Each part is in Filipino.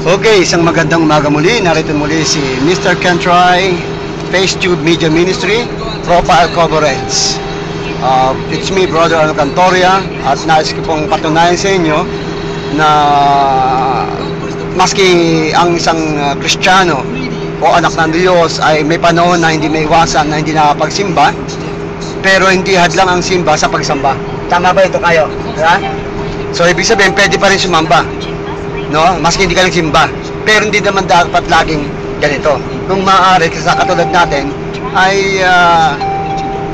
Okay, isang magandang umaga muli. Narito muli si Mr. Kentry, FaceTube Media Ministry, Profile Coverage. It's me, Brother Alcantoria, at nais ko pong patunayan sa inyo na maski ang isang Kristiyano o anak ng Diyos ay may panahon na hindi may iwasan, na hindi nakapagsimba, pero hindi hadlang ang simba sa pagsamba. Tama ba ito kayo? Ha? So, ibig sabihin, pwede pa rin sumamba. No? Maski hindi ka nagsimba. Pero hindi naman dapat laging ganito. Kung maaari, sa katulad natin, ay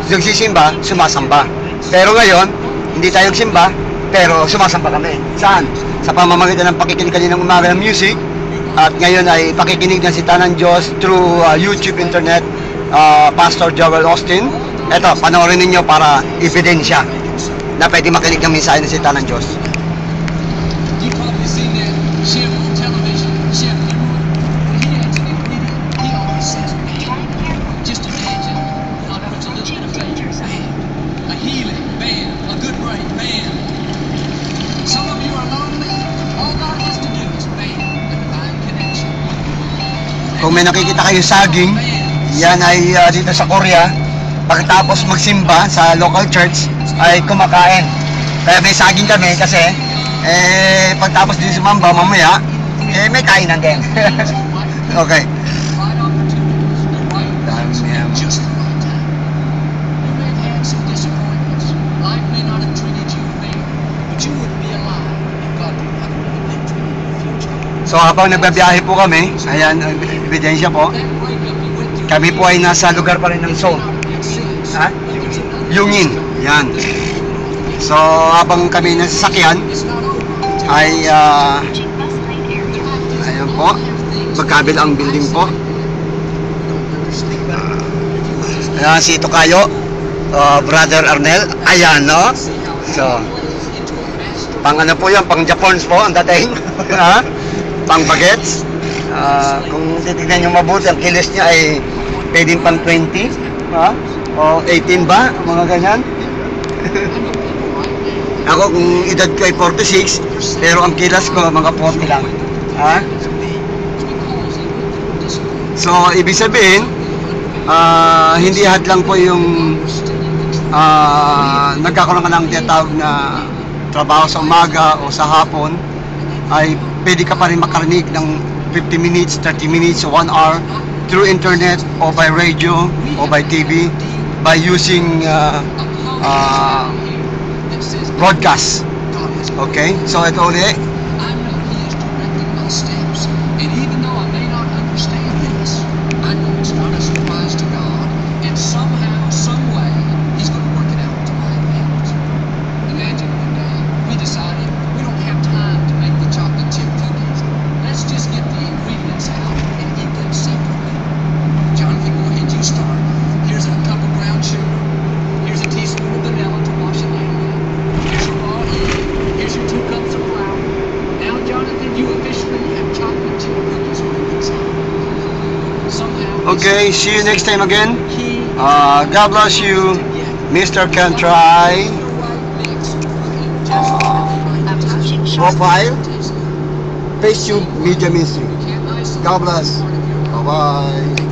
nagsisimba, sumasamba. Pero ngayon, hindi tayo nagsimba, pero sumasamba kami. Saan? Sa pamamagitan ng pakikinig kaninang umaga ng music, at ngayon ay pakikinig ng Sita ng Diyos through YouTube, Internet, Pastor Joel Austin. Eto, panoorin ninyo para ebidensya na pwede makinig ng mensahe ng Sita ng Diyos. You probably seen that Chef on television, Chef Leroy. When he has an ingredient, he always says, man, just imagine, I'll put a little bit of flavor, man, a healing, man, a good break, man. Some of you are lonely, all God has to do is, man, a divine connection. Kung may nakikita kayo saging, yan ay dito sa Korea, pagkatapos magsimba sa local church, ay kumakain. Kaya may saging kami kasi pagtapos din sumamba mamaya, may kainan din. Okay. Just the right time. You may have had some disappointments. Life may not have treated you fair, but you wouldn't be alive if God didn't have another victory in your future. So habang nagbabiyahe po kami, ayan, ebidensya po, That breakup you went through, kami po ay nasa lugar pa rin ng Seoul. Ha? Yungin. Yan. So habang kami nasasakyan, it's not over. ay ayan po, magkabilang building po. Ayan si Tokayo, Brother Arnel. Ayan, no? So pang ano po yan, pang Japons po ang dating. Ha? Pang bagets. Kung titignan nyo mabuti, ang kilos niya ay pwedeng pang 20, ha? O 18 ba? Mga ganyan. Ako kung edad ko ay 46, pero ang kilas ko mga 40 lang. Ha? So, ibig sabihin, hindi hadlang po yung nagkakaroon ka ng tinatawag na trabaho sa umaga o sa hapon, ay pwede ka pa rin makarinig ng 50 minutes, 30 minutes, 1 hour through internet o by radio o by TV by using broadcast. Okay? So ito ulit. I know He is directing my steps, and even though I may not understand this, I know it's not a surprise to God, and somehow, some way, He's going to work it out to my advantage. Imagine one day we decided we don't have time to make the chocolate chip cookies. Let's just get the ingredients out and eat them separately. Jonathan, go ahead, you start. Here's a cup of brown sugar. Here's a teaspoon of vanilla to wash it down with. Here's your raw egg. Here's your 2 cups of flour. Now, Jonathan, you officially have chocolate chip cookies on the inside. Somehow. Okay, see you next time again. Key. God bless you, Mr. Kentry. Profile, FaceTube Media Ministry. God bless. Bye-bye.